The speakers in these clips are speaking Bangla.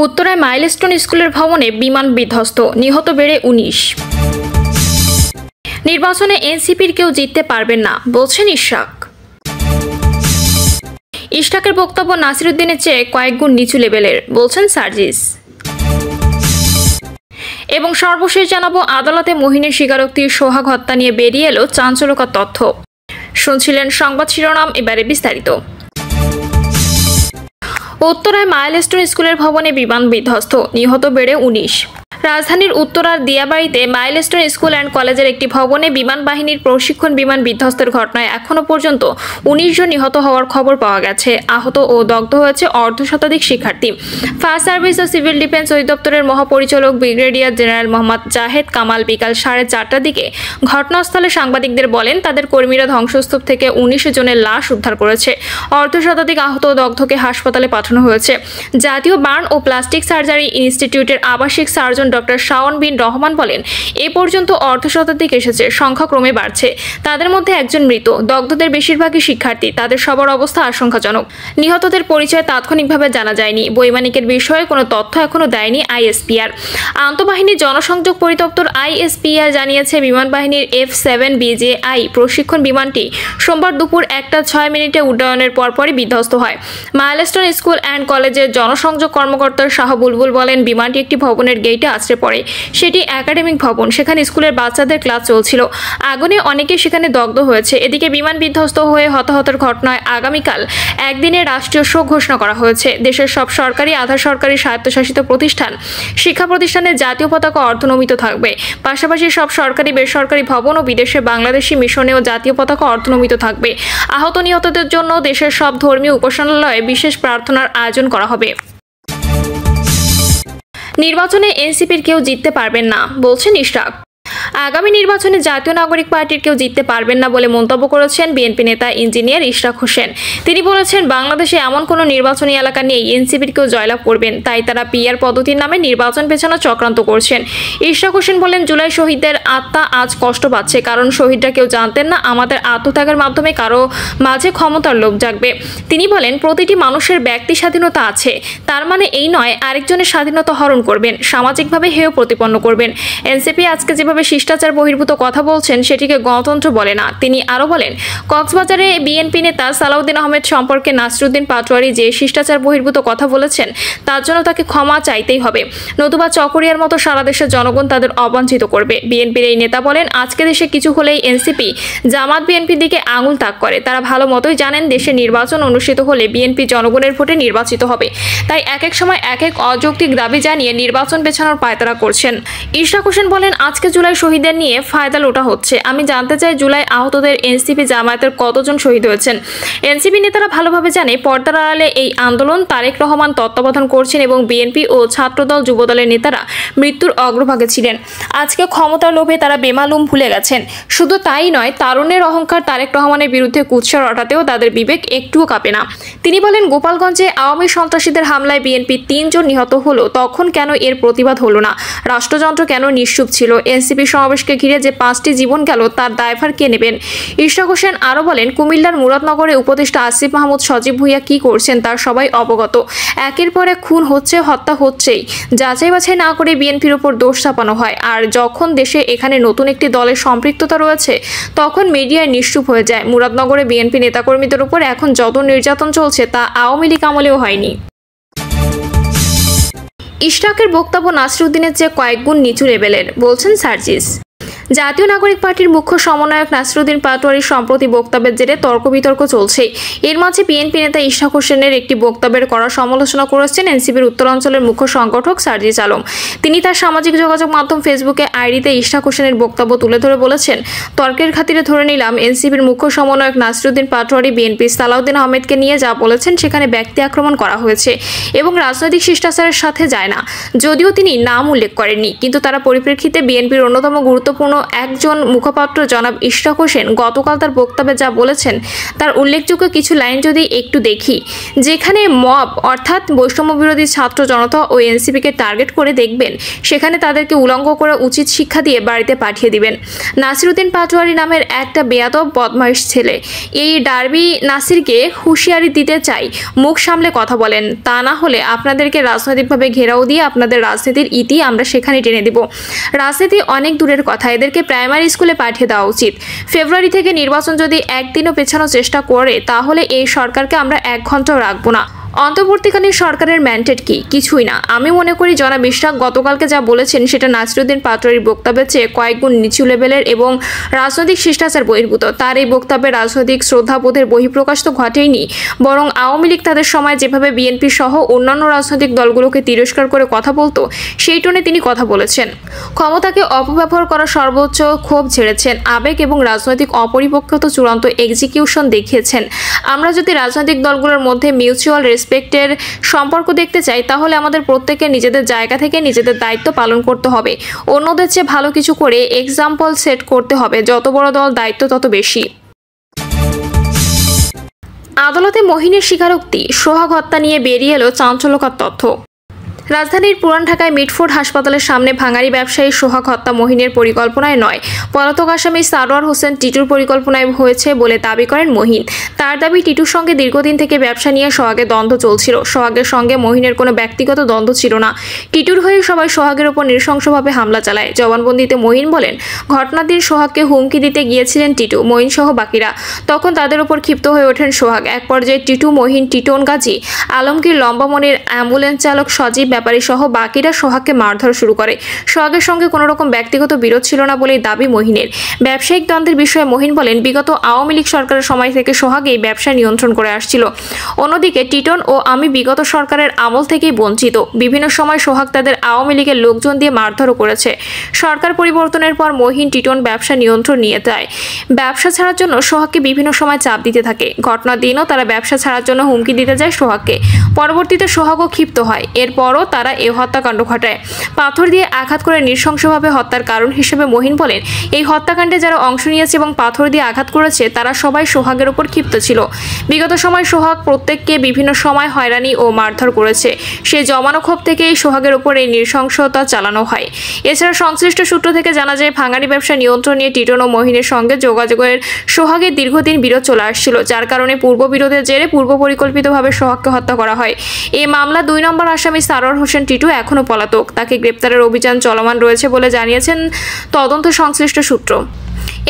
উত্তরায় মাইলস্টোন স্কুলের ভবনে বিমান বিধ্বস্ত, নিহত বেড়ে ১৯। নির্বাচনে এনসিপির কেউ জিততে পারবেন না বলছেন ইশরাক। ইশরাকের বক্তব্য নাসিরুদ্দিনের চেয়ে কয়েক গুণ নিচু লেভেলের বলছেন সার্জিস। এবং সর্বশেষ জানাবো, আদালতে মহিনের স্বীকারোক্তির সোহাগ হত্যা নিয়ে বেরিয়ে এলো চাঞ্চল্যকর তথ্য। শুনছিলেন সংবাদ শিরোনাম, এবারে বিস্তারিত। উত্তরায় মাইলস্টোন স্কুলের ভবনে বিমান বিধ্বস্ত, নিহত বেড়ে ১৯। রাজধানীর উত্তরার দিয়াবাড়িতে মাইলস্টোন স্কুল অ্যান্ড কলেজের একটি ভবনে বিমান বাহিনীর প্রশিক্ষণ বিমান বিধ্বস্তের ঘটনায় এখনো পর্যন্ত ১৯ জন নিহত হওয়ার খবর পাওয়া গেছে। আহত ও দগ্ধ হয়েছে অর্ধশতাধিক শিক্ষার্থী। ফায়ার সার্ভিস ও সিভিল ডিফেন্স অধিদপ্তরের মহাপরিচালক ব্রিগেডিয়ার জেনারেল মোহাম্মদ জাহেদ কামাল বিকাল 4:30টার দিকে ঘটনাস্থলে সাংবাদিকদের বলেন, তাদের কর্মীরা ধ্বংসস্তূপ থেকে ১৯ জনের লাশ উদ্ধার করেছে। অর্ধশতাধিক আহত ও দগ্ধকে হাসপাতালে পাঠানো হয়েছে। জাতীয় বার্ন ও প্লাস্টিক সার্জারি ইনস্টিটিউটের আবাসিক সার্জন ডক্টর শাওন বিন রহমান বলেন, এ পর্যন্ত অর্ধশতাধিক এসেছে, সংখ্যা ক্রমে বাড়ছে। তাদের মধ্যে একজন মৃত। দগ্ধদের বেশিরভাগই শিক্ষার্থী। তাদের সবার অবস্থা আশঙ্কাজনক। নিহতদের পরিচয় তাৎক্ষণিকভাবে জানা যায়নি। বৈমানিকের বিষয়ে কোনো তথ্য এখনো দেয়নি আইএসপিআর। আন্তঃবাহিনী জনসংযোগ পরিদপ্তর আইএসপিআর জানিয়েছে, বিমান বাহিনীর F-7BJI প্রশিক্ষণ বিমানটি সোমবার দুপুর 1:06 উড্ডয়নের পরপরই বিধ্বস্ত হয়। মাইলস্টোন স্কুল অ্যান্ড কলেজের জনসংযোগ কর্মকর্তা শাহ বুলবুল বলেন, বিমানটি একটি ভবনের গেটে আছড়ে পড়ে। সেটি একাডেমিক ভবন। সেখানে স্কুলের বাচ্চাদের ক্লাস চলছিল। আগুনে অনেকেই সেখানে দগ্ধ হয়েছে। এদিকে বিমান বিধ্বস্ত হয়ে হতাহতের ঘটনায় আগামীকাল একদিনের রাষ্ট্রীয় শোক ঘোষণা করা হয়েছে। দেশের সব সরকারি, আধা সরকারি, স্বায়ত্তশাসিত প্রতিষ্ঠান, শিক্ষা প্রতিষ্ঠানের জাতীয় পতাকা অর্ধনমিত থাকবে। পাশাপাশি সব সরকারি, বেসরকারি ভবন ও বিদেশে বাংলাদেশি মিশনেও জাতীয় পতাকা অর্ধনমিত থাকবে। আহত নিহতদের জন্য দেশের সব ধর্মীয় উপাসনালয়ে বিশেষ প্রার্থনার আয়োজন করা হবে। নির্বাচনে এনসিপির কেউ জিততে পারবেন না বলছেন ইশরাক। আগামী নির্বাচনে জাতীয় নাগরিক পার্টির কেউ জিততে পারবেন না বলে মন্তব্য করেছেন বিএনপি নেতা ইঞ্জিনিয়ার ইশরাক হোসেন। তিনি বলেছেন, বাংলাদেশে এমন কোনো নির্বাচনী এলাকা নেই এনসিপির কেউ জয়লাভ করবেন, তাই তারা পিআর পদ্ধতির নামে নির্বাচন পেছানোর চক্রান্ত করছেন। ইশরাক হোসেন বলেন, জুলাই শহীদদের আত্মা আজ কষ্ট পাচ্ছে, কারণ শহীদরা কেউ জানতেন না আমাদের আত্মত্যাগের মাধ্যমে কারো মাঝে ক্ষমতার লোভ জাগবে। তিনি বলেন, প্রতিটি মানুষের ব্যক্তি স্বাধীনতা আছে, তার মানে এই নয় আরেকজনের স্বাধীনতা হরণ করবেন, সামাজিকভাবে হেয় প্রতিপন্ন করবেন। এনসিপি আজকে যেভাবে শিষ্টাচার বহির্ভূত কথা বলছেন, সেটিকে গণতন্ত্র বলে না। তিনি আরো বলেন, কক্সবাজারে বিএনপি নেতা সালাউদ্দিন আহমেদ সম্পর্কে নাসিরুদ্দিন পাটোয়ারি যে শিষ্টাচার বহির্ভূত কথা বলেছেন, তার জন্য তাকে ক্ষমা চাইতেই হবে, নতুবা চকরিয়ার মতো সারা দেশের জনগণ তাদের অবাঞ্ছিত করবে। বিএনপির এই নেতা বলেন, আজকে দেশে কিছু হলেই এনসিপি জামাত বিএনপির দিকে আঙুল তাক করে। তারা ভালো মতোই জানেন, দেশে নির্বাচন অনুষ্ঠিত হলে বিএনপি জনগণের ভোটে নির্বাচিত হবে, তাই এক এক সময় এক এক অযৌক্তিক দাবি জানিয়ে নির্বাচন পেছানোর পায়তারা করছেন। ইশরাক হোসেন বলেন, আজকে জুলাই শহীদদের নিয়ে ফায়দা লোটা হচ্ছে। আমি জানতে চাই, জুলাই আহতদের এনসিপি জামায়াতের কতজন শহীদ হয়েছেন? এনসিপি নেতারা ভালোভাবে জানে, পর্দার আড়ালে এই আন্দোলন তারেক রহমান তত্ত্বাবধান করছেন এবং বিএনপি ও ছাত্রদল, যুবদলের নেতারা মৃত্যুর অগ্রভাগে ছিলেন। আজকে ক্ষমতার লোভে তারা বেমালুম ভুলে গেছেন। শুধু তাই নয়, তারুণ্যের অহংকার তারেক রহমানের বিরুদ্ধে কুৎসা রটাতেও তাদের বিবেক একটুও কাঁপে না। তিনি বলেন, গোপালগঞ্জে আওয়ামী সন্ত্রাসীদের হামলায় বিএনপি 3 জন নিহত হলো, তখন কেন এর প্রতিবাদ হলো না? রাষ্ট্রযন্ত্র কেন নিশ্চুপ ছিল? এনসিপি সমাবেশকে ঘিরে যে 5টি জীবন গেল, তার দায়ভার কে নেবেন? ইশরাক হোসেন আরো বলেন, কুমিল্লার মুরাদনগরে উপদেষ্টা আসিফ মাহমুদ সজীব ভুঁইয়া কি করছেন তার সবাই অবগত। একের পর এক খুন হচ্ছে, হত্যা হচ্ছেই। যাচাই বাছাই না করে বিএনপির উপর দোষ চাপানো হয়। আর যখন দেশে এখানে নতুন একটি দলের সম্পৃক্ততা রয়েছে, তখন মিডিয়ায় নিশ্চুপ হয়ে যায়। মুরাদনগরে বিএনপি নেতাকর্মীদের উপর এখন যত নির্যাতন চলছে, তা আওয়ামী লীগ আমলেও হয়নি। ইশরাকের বক্তব্য নাসিরুদ্দিনের চেয়ে কয়েক গুণ নিচু লেভেলের বলছেন সার্জিস। জাতীয় নাগরিক পার্টির মুখ্য সমন্বয়ক নাসিরুদ্দিন পাটোয়ারির সম্প্রতি বক্তব্যের জেরে তর্ক বিতর্ক চলছে। এর মাঝে বিএনপি নেতা ইশরাক হোসেনের একটি বক্তব্যের কড়া সমালোচনা করেছেন এনসিপির উত্তরাঞ্চলের মুখ্য সংগঠক সার্জিস আলম। তিনি তার সামাজিক যোগাযোগ মাধ্যম ফেসবুকে আইডিতে ইশরাক হোসেনের বক্তব্য তুলে ধরে বলেছেন, তর্কের খাতিরে ধরে নিলাম এনসিপির মুখ্য সমন্বয়ক নাসিরুদ্দিন পাটোয়ারি বিএনপি সালাউদ্দিন আহমেদকে নিয়ে যা বলেছেন, সেখানে ব্যক্তি আক্রমণ করা হয়েছে এবং রাজনৈতিক শিষ্টাচারের সাথে যায় না। যদিও তিনি নাম উল্লেখ করেননি, কিন্তু তার পরিপ্রেক্ষিতে বিএনপির অন্যতম গুরুত্বপূর্ণ কোনো একজন মুখপাত্র জনাব ইশরাক হোসেন গতকাল তার বক্তব্যে যা বলেছেন তার উল্লেখযোগ্য কিছু লাইন যদি একটু দেখি, যেখানে মব অর্থাৎ বৈষম্য বিরোধী ছাত্র জনতা ও এনসিপিকে টার্গেট করে দেখবেন সেখানে তাদেরকে উলঙ্গ করে উচিত শিক্ষা দিয়ে বাড়িতে পাঠিয়ে দিবেন। নাসিরউদ্দিন পাটোয়ারি নামের একটা বেয়াদব বদমাইশ ছেলে এই ডার্বি নাসিরকে হুঁশিয়ারি দিতে চাই, মুখ সামলে কথা বলেন, তা না হলে আপনাদেরকে রাজনৈতিকভাবে ঘেরাও দিয়ে আপনাদের রাজনীতির ইতি আমরা সেখানে টেনে দেব। রাজনীতি অনেক দূরের কথা, এদেরকে প্রাইমারি স্কুলে পাঠিয়ে দেওয়া উচিত। ফেব্রুয়ারি থেকে নির্বাচন যদি একদিনও পেছানোর চেষ্টা করে তাহলে এই সরকারকে আমরা 1 ঘন্টাও রাখবো না। অন্তর্বর্তীকালীন সরকারের ম্যান্ডেট কি? কিছুই না। আমি মনে করি জনাব ইশরাক গতকালকে যা বলেছেন সেটা নাসিরউদ্দিন পাটোয়ারির বক্তব্যের চেয়ে কয়েক গুণ নিচু লেভেলের এবং রাজনৈতিক শিষ্টাচার বহির্ভূত। তার এই বক্তব্যে রাজনৈতিক শ্রদ্ধাবোধের বহিঃপ্রকাশ তো ঘটেইনি, বরং আওয়ামী লীগ তাদের সময় যেভাবে বিএনপি সহ অন্যান্য রাজনৈতিক দলগুলোকে তিরস্কার করে কথা বলতো সেই টোনে তিনি কথা বলেছেন। ক্ষমতাকে অপব্যবহার করা সর্বোচ্চ ক্ষোভ ঝেড়েছেন, আবেগ এবং রাজনৈতিক অপরিপক্কতা চূড়ান্ত এক্সিকিউশন দেখিয়েছেন। আমরা যদি রাজনৈতিক দলগুলোর মধ্যে মিউচুয়াল রেসপেক্টের সম্পর্ক দেখতে চাই তাহলে আমাদের প্রত্যেকের নিজেদের জায়গা থেকে নিজেদের দায়িত্ব পালন করতে হবে, অন্যদের চেয়ে ভালো কিছু করে এক্সাম্পল সেট করতে হবে। যত বড় দল দায়িত্ব তত বেশি। আদালতে মহিনের স্বীকারোক্তি, সোহাগ হত্যা নিয়ে বেরিয়ে এলো চাঞ্চল্যকর তথ্য। রাজধানীর পুরান ঢাকায় মিটফোর্ড হাসপাতালের সামনে ভাঙাড়ি ব্যবসায়ী সোহাগ হত্যা মহিনের পরিকল্পনায় নয়, পলাতক আসামি সারোয়ার হোসেন টিটুর পরিকল্পনায় হয়েছে বলে দাবি করেন মহিন। তার দাবি, টিটুর সঙ্গে দীর্ঘদিন থেকে ব্যবসা নিয়ে সোহাগের দ্বন্দ্ব চলছিল। সোহাগের সঙ্গে মহিনের কোনো ব্যক্তিগত দ্বন্দ্ব ছিল না। টিটুর হয়ে সবাই সোহাগের ওপর নৃশংসভাবে হামলা চালায়। জবানবন্দিতে মহিন বলেন, ঘটনার দিন সোহাগকে হুমকি দিতে গিয়েছিলেন টিটু, মহিন সহ বাকিরা। তখন তাদের ওপর ক্ষিপ্ত হয়ে ওঠেন সোহাগ। এক পর্যায়ে টিটু, মহিন, টিটন গাজী, আলমগীর, লম্বামনির অ্যাম্বুলেন্স চালক সজীব ব্যাপারী সহ বাকিরা সোহাগকে মারধর শুরু করে। সোহাগের সঙ্গে কোনো রকম ব্যক্তিগত বিরোধ ছিল না বলেই দাবি মহিনের। ব্যবসায়িক দ্বন্দ্বের বিষয়ে মহিন বলেন, বিগত আওয়ামী লীগ সরকারের সময় থেকে সোহাগ এই ব্যবসা নিয়ন্ত্রণ করে আসছিল। অন্যদিকে টিটন ও আমি বিগত সরকারের আমল থেকেই বঞ্চিত। বিভিন্ন সময় সোহাগ তাদের আওয়ামী লীগের লোকজন দিয়ে মারধরও করেছে। সরকার পরিবর্তনের পর মহিন, টিটন ব্যবসা নিয়ন্ত্রণ নিয়ে যায়। ব্যবসা ছাড়ার জন্য সোহাগকে বিভিন্ন সময় চাপ দিতে থাকে। ঘটনার দিনও তারা ব্যবসা ছাড়ার জন্য হুমকি দিতে যায় সোহাগকে। পরবর্তীতে সোহাগও ক্ষিপ্ত হয়। এরপরও তারা এ হত্যাকাণ্ড ঘটায়। পাথর দিয়ে আঘাত করে নৃশংসভাবে হত্যার কারণ হিসেবে মহিন বলেন, এই হত্যাকাণ্ডে যারা অংশ নিয়েছে এবং পাথর দিয়ে আঘাত করেছে তারা সবাই সোহাগের উপর ক্ষিপ্ত ছিল। বিগত সময় সোহাগ প্রত্যেককে বিভিন্ন সময় হয়রানি ও মারধর করেছে। সে জমানো ক্ষোভ থেকেই সোহাগের উপর এই নৃশংসতা চালানো হয়। এছাড়া সংশ্লিষ্ট সূত্র থেকে জানা যায়, ভাঙাড়ি ব্যবসা নিয়ন্ত্রণ নিয়ে টিটন ও মহিনের সঙ্গে যোগাযোগের সোহাগের দীর্ঘদিন বিরোধ চলে আসছিল, যার কারণে পূর্ব বিরোধের জেরে পূর্ব পরিকল্পিতভাবে সোহাগকে হত্যা করা হয়। এই মামলা 2 নম্বর আসামি সারোয়ার হোসেন টিটু এখনও পলাতক। তাকে গ্রেপ্তারের অভিযান চলমান রয়েছে বলে জানিয়েছেন তদন্ত সংশ্লিষ্ট সূত্র।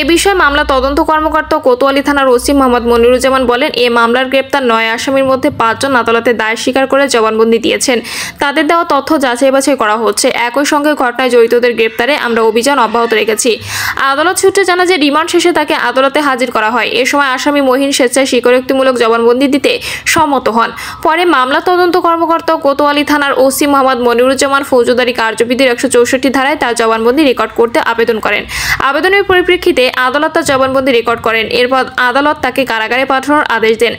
এ বিষয়ে মামলা তদন্ত কর্মকর্তা কোতোয়ালি থানার ওসি মোহাম্মদ মনিরুজ্জামান বলেন, এ মামলার গ্রেপ্তার 9 আসামির মধ্যে 5 জন আদালতে দায় স্বীকার করে জবানবন্দি দিয়েছেন। তাদের দেওয়া তথ্য যাচাই বাছাই করা হচ্ছে। একই সঙ্গে ঘটনায় জড়িতদের গ্রেপ্তারে আমরা অভিযান অব্যাহত রেখেছি। আদালত সূত্রে জানা যায়, রিমান্ড শেষে তাকে আদালতে হাজির করা হয়। এ সময় আসামি মহিন স্বেচ্ছায় স্বীকারোক্তিমূলক জবানবন্দি দিতে সম্মত হন। পরে মামলা তদন্ত কর্মকর্তা কোতোয়ালি থানার ওসি মোহাম্মদ মনিরুজ্জামান ফৌজদারি কার্যবিধির 164 ধারায় তার জবানবন্দি রেকর্ড করতে আবেদন করেন। আবেদনের পরিপ্রেক্ষিতে আদালত তার জবানবন্দি রেকর্ড করেন। এরপর আদালত তাকে কারাগারে পাঠানোর আদেশ দেন।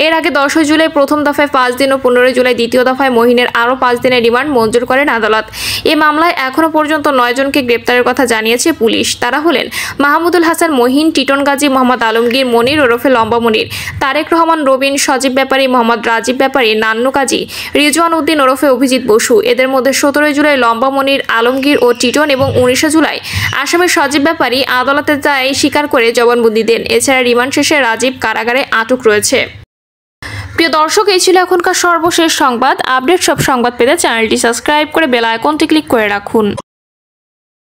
এর আগে 10 জুলাই প্রথম দফায় 5 দিন ও 15 জুলাই দ্বিতীয় দফায় মহিনের আরও 5 দিনের রিমান্ড মঞ্জুর করেন আদালত। এ মামলায় এখনও পর্যন্ত 9 জনকে গ্রেপ্তারের কথা জানিয়েছে পুলিশ। তারা হলেন মাহমুদুল হাসান মহিন, টিটন গাজী, মোহাম্মদ আলমগীর, মনির ওরফে লম্বা মনির, তারেক রহমান রবিন, সজীব ব্যাপারী, মোহাম্মদ রাজীব ব্যাপারী, নান্নু কাজী, রিজওয়ান উদ্দিন ওরফে অভিজিৎ বসু। এদের মধ্যে 17 জুলাই লম্বা মনির, আলমগীর ও টিটন এবং 19 জুলাই আসামি সজীব ব্যাপারী আদালতে দায় স্বীকার করে জবানবন্দি দেন। এছাড়া রিমান্ড শেষে রাজীব কারাগারে আটক রয়েছে। প্রিয় দর্শক, এই ছিল এখনকার সর্বশেষ সংবাদ। আপডেট সব সংবাদ পেতে চ্যানেলটি সাবস্ক্রাইব করে বেল আইকনটি ক্লিক করে রাখুন।